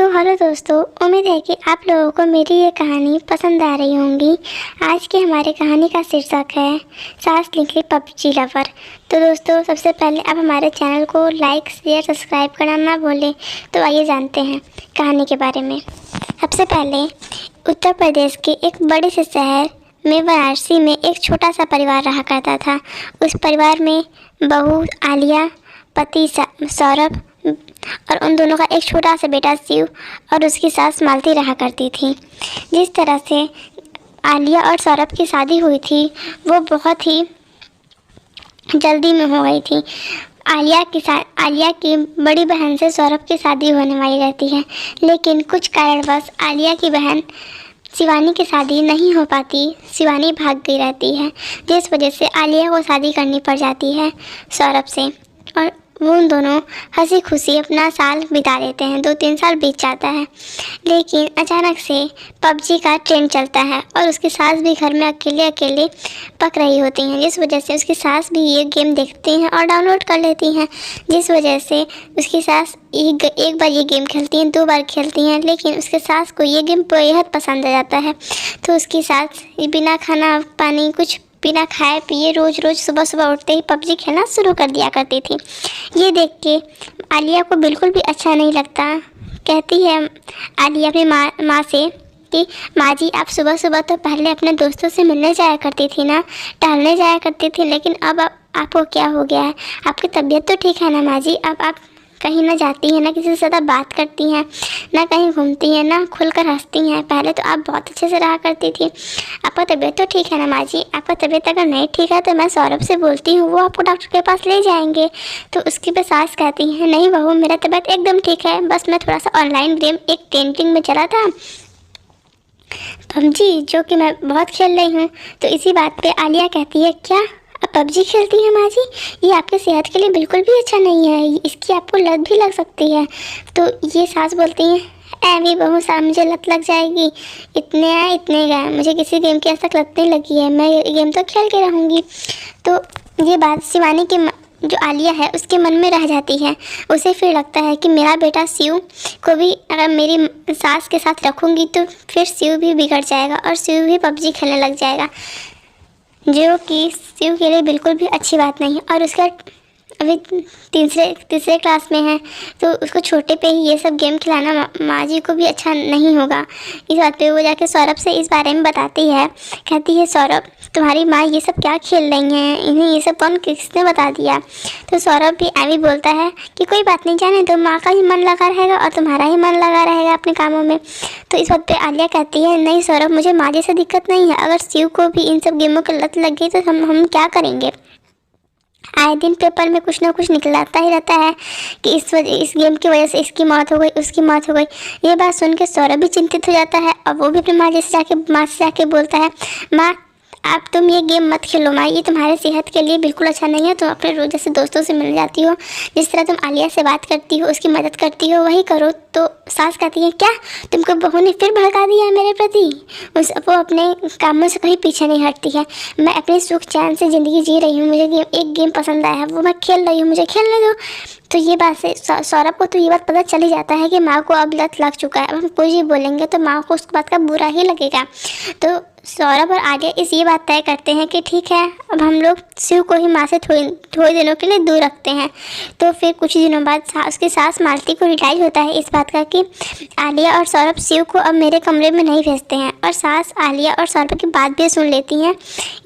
तो हेलो दोस्तों, उम्मीद है कि आप लोगों को मेरी ये कहानी पसंद आ रही होंगी। आज की हमारी कहानी का शीर्षक है सास निकली पबजी लवर। तो दोस्तों, सबसे पहले आप हमारे चैनल को लाइक शेयर सब्सक्राइब करना ना भूलें। तो आइए जानते हैं कहानी के बारे में। सबसे पहले उत्तर प्रदेश के एक बड़े से शहर में वाराणसी में एक छोटा सा परिवार रहा करता था। उस परिवार में बहू आलिया, पति सौरभ और उन दोनों का एक छोटा सा बेटा शिव और उसकी सास मालती रहा करती थी। जिस तरह से आलिया और सौरभ की शादी हुई थी वो बहुत ही जल्दी में हो गई थी। आलिया की बड़ी बहन से सौरभ की शादी होने वाली रहती है, लेकिन कुछ कारणवश आलिया की बहन शिवानी की शादी नहीं हो पाती। शिवानी भाग गई रहती है, जिस वजह से आलिया को शादी करनी पड़ जाती है सौरभ से। और वो उन दोनों हंसी खुशी अपना साल बिता लेते हैं। 2-3 साल बीत जाता है, लेकिन अचानक से पबजी का ट्रेंड चलता है और उसकी सास भी घर में अकेले अकेले पक रही होती हैं, जिस वजह से उसकी सास भी ये गेम देखती हैं और डाउनलोड कर लेती हैं। जिस वजह से उसकी सास एक बार ये गेम खेलती हैं, 2 बार खेलती हैं, लेकिन उसके सास को ये गेम बेहद पसंद आ जाता है। तो उसकी सास बिना खाना पानी कुछ बिना खाए पिए रोज़ सुबह सुबह उठते ही पबजी खेलना शुरू कर दिया करती थी। ये देख के आलिया को बिल्कुल भी अच्छा नहीं लगता। कहती है आलिया अपनी माँ से कि माँ जी, आप सुबह सुबह तो पहले अपने दोस्तों से मिलने जाया करती थी ना, टहलने जाया करती थी, लेकिन अब आपको क्या हो गया है? आपकी तबीयत तो ठीक है ना माँ जी? अब आप कहीं ना जाती हैं, ना किसी से ज़्यादा बात करती हैं, ना कहीं घूमती हैं, ना खुलकर हंसती हैं। पहले तो आप बहुत अच्छे से रहा करती थी। आपका तबीयत तो ठीक है ना माँ जी? आपका तबीयत अगर नहीं ठीक है तो मैं सौरभ से बोलती हूँ, वो आपको डॉक्टर के पास ले जाएंगे। तो उसकी भी सास कहती है, नहीं बहू, मेरा तबीयत एकदम ठीक है, बस मैं थोड़ा सा ऑनलाइन गेम एक टेंटिंग में चला था पबजी, जो कि मैं बहुत खेल रही हूँ। तो इसी बात पे आलिया कहती है, क्या आप पबजी खेलती हैं माँ जी? ये आपके सेहत के लिए बिल्कुल भी अच्छा नहीं है, इसकी आपको लत भी लग सकती है। तो ये सास बोलती हैं, ऐवी बहू साहब, मुझे लत लग जाएगी, इतने आए इतने गए, मुझे किसी गेम की ऐसा लत नहीं लगी है, मैं ये गेम तो खेल के रहूँगी। तो ये बात शिवानी की जो आलिया है उसके मन में रह जाती है। उसे फिर लगता है कि मेरा बेटा शिव को भी अगर मेरी सास के साथ रखूँगी तो फिर शिव भी बिगड़ जाएगा और शिव भी पबजी खेलने लग जाएगा, जो कि शिव के लिए बिल्कुल भी अच्छी बात नहीं है। और उसका अभी तीसरे क्लास में है, तो उसको छोटे पे ही ये सब गेम खिलाना माँ जी को भी अच्छा नहीं होगा। इस बात पे वो जाके सौरभ से इस बारे में बताती है। कहती है, सौरभ, तुम्हारी माँ ये सब क्या खेल रही हैं? इन्हें ये सब किसने बता दिया? तो सौरभ भी ऐवी बोलता है कि कोई बात नहीं, जाने तो माँ का ही मन लगा रहेगा और तुम्हारा ही मन लगा रहेगा अपने कामों में। तो इस बात पे आलिया कहती है, नहीं सौरभ, मुझे माँ जैसे दिक्कत नहीं है, अगर शिव को भी इन सब गेमों की लत लग गई तो हम क्या करेंगे? आए दिन पेपर में कुछ ना कुछ निकलता ही रहता है कि इस गेम की वजह से इसकी मौत हो गई, उसकी मौत हो गई। ये बात सुन के सौरभ भी चिंतित हो जाता है और वो भी अपनी माँ से जाके बोलता है, माँ आप तुम ये गेम मत खेलो माँ, ये तुम्हारे सेहत के लिए बिल्कुल अच्छा नहीं है। तुम अपने रोज जैसे दोस्तों से मिल जाती हो, जिस तरह तुम आलिया से बात करती हो, उसकी मदद करती हो, वही करो। तो सास कहती है, क्या तुमको बहू ने फिर भड़का दिया है मेरे प्रति? वो अपने कामों से कहीं पीछे नहीं हटती है। मैं अपने सुख चैन से ज़िंदगी जी रही हूँ, मुझे एक गेम पसंद आया है, वो मैं खेल रही हूँ, मुझे खेलने दो। तो ये बात से सौरभ को तो ये बात पता चल ही जाता है कि माँ को अब लत लग चुका है। अब हम कुछ भी बोलेंगे तो माँ को उस बात का बुरा ही लगेगा। तो सौरभ और आलिया ये बात तय करते हैं कि ठीक है, अब हम लोग शिव को ही माँ से थोड़े दिनों के लिए दूर रखते हैं। तो फिर कुछ दिनों बाद उसकी सास मालती को रियलाइज होता है इस बात का कि आलिया और सौरभ शिव को अब मेरे कमरे में नहीं भेजते हैं। और सास आलिया और सौरभ की बात भी सुन लेती हैं,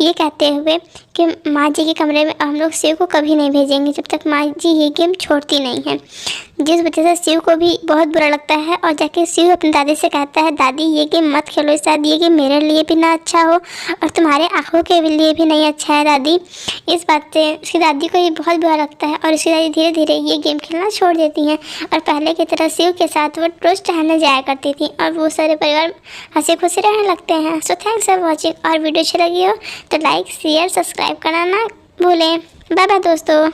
ये कहते हुए कि माँ जी के कमरे में हम लोग शिव को कभी नहीं भेजेंगे जब तक माँ जी ये गेम छोड़ती नहीं है। जिस वजह से शिव को भी बहुत बुरा लगता है और जाके शिव अपनी दादी से कहता है, दादी ये गेम मत खेलो, शायद ये गेम मेरे लिए भी ना अच्छा हो और तुम्हारे आँखों के लिए भी नहीं अच्छा है दादी। इस बात से उसकी दादी को ये बहुत बुरा लगता है और उसकी दादी धीरे धीरे ये गेम खेलना छोड़ देती हैं और पहले की तरह शिव के साथ वो रोज़ टहलने जाया करती थी और वो सारे परिवार हंसी खुशी रहने लगते हैं। So thanks for watching. और वीडियो अच्छी लगी हो तो लाइक शेयर सब्सक्राइब करना ना भूलें। बाय बाय दोस्तों।